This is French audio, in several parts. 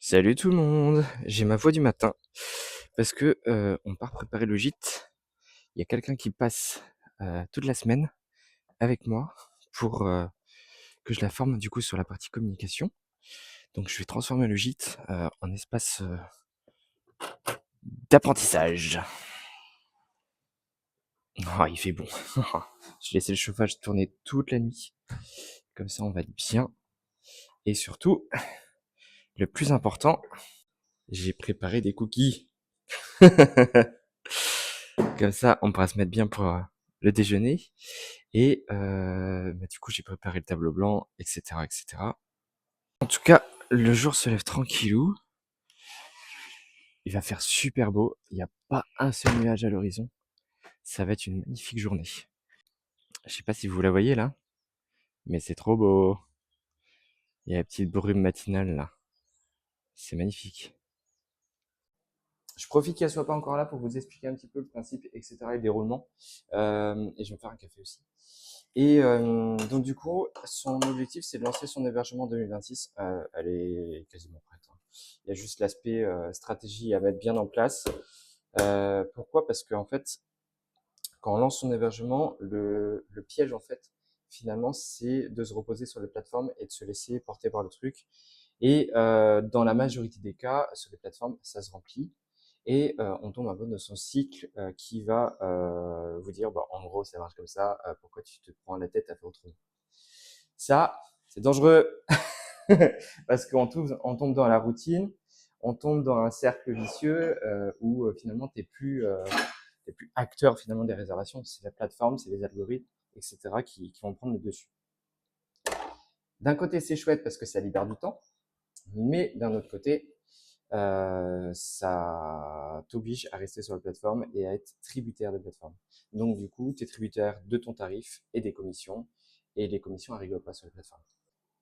Salut tout le monde, j'ai ma voix du matin parce que on part préparer le gîte. Il y a quelqu'un qui passe toute la semaine avec moi pour que je la forme du coup sur la partie communication. Donc je vais transformer le gîte en espace d'apprentissage. Oh, il fait bon. Je vais laisser le chauffage tourner toute la nuit. Comme ça on va être bien. Et surtout, le plus important, j'ai préparé des cookies. Comme ça, on pourra se mettre bien pour le déjeuner. Et du coup, j'ai préparé le tableau blanc, etc., etc. En tout cas, le jour se lève tranquillou. Il va faire super beau. Il n'y a pas un seul nuage à l'horizon. Ça va être une magnifique journée. Je sais pas si vous la voyez là, mais c'est trop beau. Il y a la petite brume matinale là. C'est magnifique. Je profite qu'elle soit pas encore là pour vous expliquer un petit peu le principe, etc. et le déroulement. Et je vais me faire un café aussi. Et donc du coup, son objectif, c'est de lancer son hébergement en 2026. Elle est quasiment prête, hein. Il y a juste l'aspect stratégie à mettre bien en place. Pourquoi? Parce qu'en fait, quand on lance son hébergement, le piège, en fait, finalement, c'est de se reposer sur les plateformes et de se laisser porter par le truc. Et dans la majorité des cas, sur les plateformes, ça se remplit. Et on tombe un peu dans son cycle qui va vous dire, bah, en gros, ça marche comme ça, pourquoi tu te prends la tête à faire autrement? Ça, c'est dangereux parce on tombe dans la routine, on tombe dans un cercle vicieux où finalement, t'es plus acteur finalement des réservations. C'est la plateforme, c'est les algorithmes, etc. qui vont prendre le dessus. D'un côté, c'est chouette parce que ça libère du temps, mais d'un autre côté, ça t'oblige à rester sur la plateforme et à être tributaire de plateforme. Donc du coup, tu es tributaire de ton tarif et des commissions, et les commissions elles rigolent pas sur la plateforme.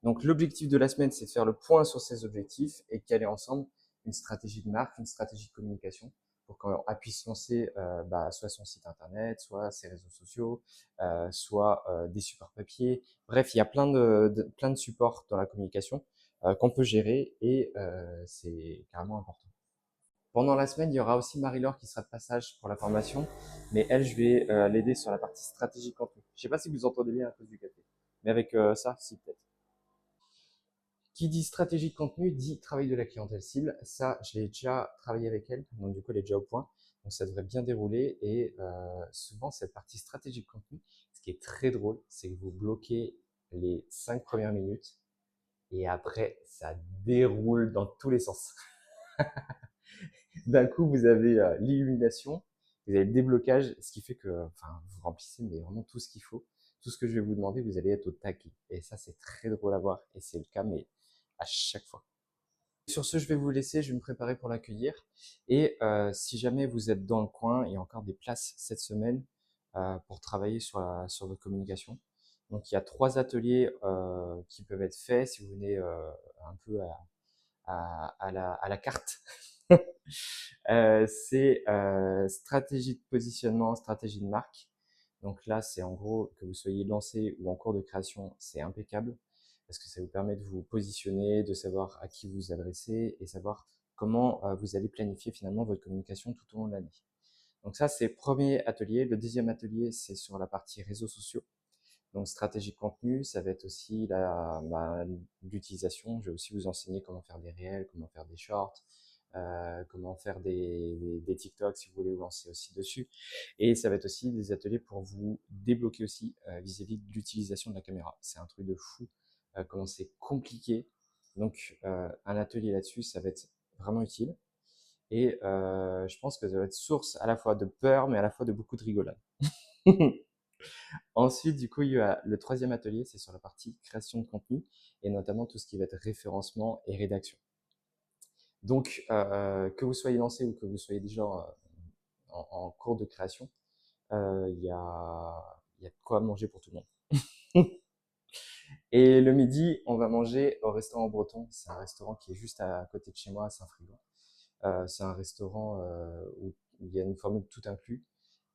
Donc l'objectif de la semaine, c'est de faire le point sur ces objectifs et caler ensemble une stratégie de marque, une stratégie de communication pour qu'on puisse lancer soit son site internet, soit ses réseaux sociaux, soit des supports papier. Bref, il y a plein de supports dans la communication qu'on peut gérer et c'est carrément important. Pendant la semaine, il y aura aussi Marie-Laure qui sera de passage pour la formation, mais elle, je vais l'aider sur la partie stratégie contenu. Je ne sais pas si vous entendez bien à cause du café, mais avec ça, si peut-être. Qui dit stratégie de contenu dit travail de la clientèle cible. Ça, je l'ai déjà travaillé avec elle, donc du coup, elle est déjà au point. Donc ça devrait bien dérouler. Et souvent, cette partie stratégie de contenu, ce qui est très drôle, c'est que vous bloquez les 5 premières minutes et après, ça déroule dans tous les sens. D'un coup, vous avez l'illumination, vous avez le déblocage, ce qui fait que vous remplissez mais vraiment tout ce qu'il faut. Tout ce que je vais vous demander, vous allez être au taquet. Et ça, c'est très drôle à voir. Et c'est le cas, mais à chaque fois. Sur ce, je vais vous laisser, je vais me préparer pour l'accueillir. Et si jamais vous êtes dans le coin, il y a encore des places cette semaine pour travailler sur votre communication. Donc, il y a 3 ateliers qui peuvent être faits si vous venez un peu à la carte. C'est stratégie de positionnement, stratégie de marque. Donc là, c'est en gros que vous soyez lancé ou en cours de création, c'est impeccable parce que ça vous permet de vous positionner, de savoir à qui vous adressez et savoir comment vous allez planifier finalement votre communication tout au long de l'année. Donc ça, c'est le premier atelier. Le deuxième atelier, c'est sur la partie réseaux sociaux. Donc stratégie de contenu, ça va être aussi l'utilisation. Je vais aussi vous enseigner comment faire des réels, comment faire des shorts, comment faire des TikTok si vous voulez vous lancer aussi dessus. Et ça va être aussi des ateliers pour vous débloquer aussi vis-à-vis de l'utilisation de la caméra. C'est un truc de fou, comment c'est compliqué. Donc un atelier là-dessus, ça va être vraiment utile. Et je pense que ça va être source à la fois de peur, mais à la fois de beaucoup de rigolade. Ensuite, du coup, il y a le troisième atelier, c'est sur la partie création de contenu et notamment tout ce qui va être référencement et rédaction. Donc, que vous soyez lancé ou que vous soyez déjà en cours de création, il y a de quoi manger pour tout le monde. Et le midi, on va manger au restaurant breton. C'est un restaurant qui est juste à côté de chez moi, à Saint-Frigon. C'est un restaurant où il y a une formule tout inclus.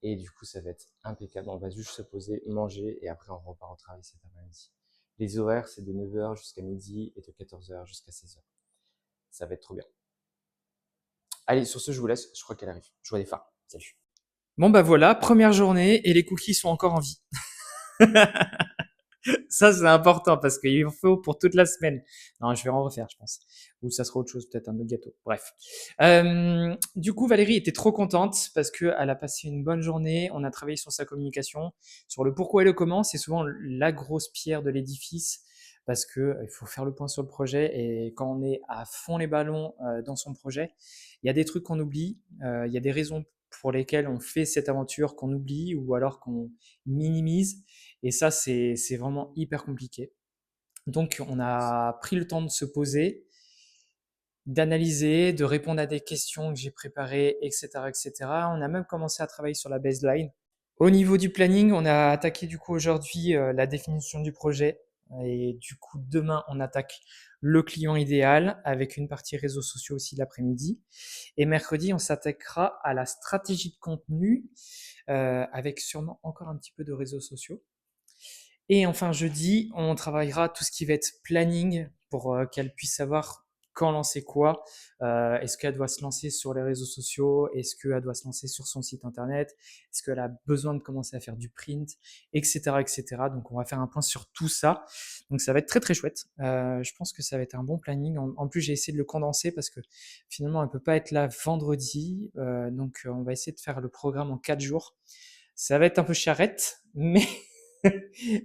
Et du coup, ça va être impeccable. On va juste se poser, manger et après on repart au travail cet après-midi. Les horaires, c'est de 9h jusqu'à midi et de 14h jusqu'à 16h. Ça va être trop bien. Allez, sur ce, je vous laisse. Je crois qu'elle arrive. Je vois des phares. Salut. Bon bah voilà, première journée et les cookies sont encore en vie. Ça c'est important parce qu'il en faut pour toute la semaine. Non, je vais en refaire, je pense. Ou ça sera autre chose, peut-être un autre gâteau. Bref. Du coup, Valérie était trop contente parce qu'elle a passé une bonne journée. On a travaillé sur sa communication, sur le pourquoi et le comment. C'est souvent la grosse pierre de l'édifice parce que il faut faire le point sur le projet et quand on est à fond les ballons dans son projet, il y a des trucs qu'on oublie, il y a des raisons pour lesquelles on fait cette aventure qu'on oublie ou alors qu'on minimise. Et ça, c'est vraiment hyper compliqué. Donc, on a pris le temps de se poser, d'analyser, de répondre à des questions que j'ai préparées, etc., etc. On a même commencé à travailler sur la baseline. Au niveau du planning, on a attaqué du coup aujourd'hui la définition du projet. Et du coup, demain, on attaque le client idéal avec une partie réseaux sociaux aussi l'après-midi. Et mercredi, on s'attaquera à la stratégie de contenu avec sûrement encore un petit peu de réseaux sociaux. Et enfin, jeudi, on travaillera tout ce qui va être planning pour qu'elle puisse savoir quand lancer quoi. Est-ce qu'elle doit se lancer sur les réseaux sociaux? Est-ce qu'elle doit se lancer sur son site internet? Est-ce qu'elle a besoin de commencer à faire du print? Etc. etc. Donc, on va faire un point sur tout ça. Donc, ça va être très, très chouette. Je pense que ça va être un bon planning. En plus, j'ai essayé de le condenser parce que finalement, elle ne peut pas être là vendredi. Donc, on va essayer de faire le programme en 4 jours. Ça va être un peu charrette, mais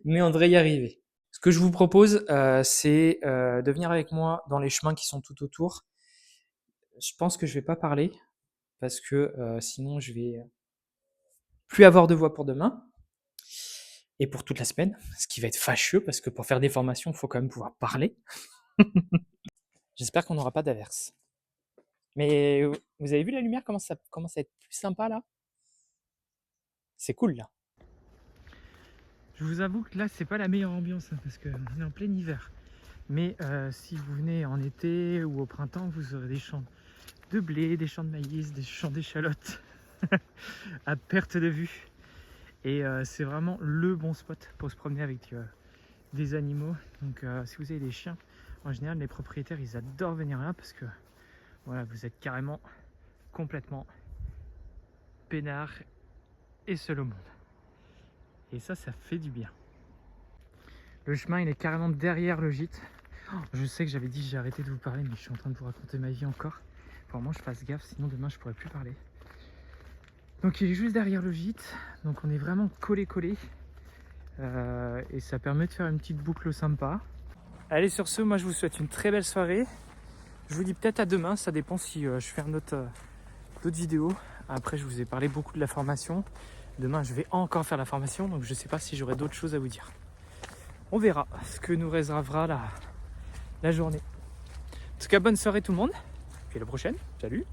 mais on devrait y arriver. Ce que je vous propose, c'est de venir avec moi dans les chemins qui sont tout autour. Je pense que je vais pas parler parce que sinon je vais plus avoir de voix pour demain et pour toute la semaine, ce qui va être fâcheux parce que pour faire des formations, il faut quand même pouvoir parler. J'espère qu'on n'aura pas d'averse. Mais vous avez vu la lumière comment ça commence à être plus sympa là? C'est cool là. Je vous avoue que là, c'est pas la meilleure ambiance hein, parce qu'on est en plein hiver. Mais si vous venez en été ou au printemps, vous aurez des champs de blé, des champs de maïs, des champs d'échalotes à perte de vue. Et c'est vraiment le bon spot pour se promener avec des animaux. Donc si vous avez des chiens, en général les propriétaires ils adorent venir là parce que voilà, vous êtes carrément complètement peinard et seul au monde. Et ça fait du bien. Le chemin il est carrément derrière le gîte. Oh, je sais que j'avais dit que j'ai arrêté de vous parler, mais je suis en train de vous raconter ma vie encore. Faut vraiment que je fasse gaffe, sinon demain je pourrais plus parler. Donc il est juste derrière le gîte, donc on est vraiment collé. Et ça permet de faire une petite boucle sympa. Allez, sur ce, moi je vous souhaite une très belle soirée. Je vous dis peut-être à demain, ça dépend si je fais d'autres vidéos. Après, je vous ai parlé beaucoup de la formation. Demain, je vais encore faire la formation, donc je ne sais pas si j'aurai d'autres choses à vous dire. On verra ce que nous réservera la journée. En tout cas, bonne soirée tout le monde. Puis à la prochaine. Salut!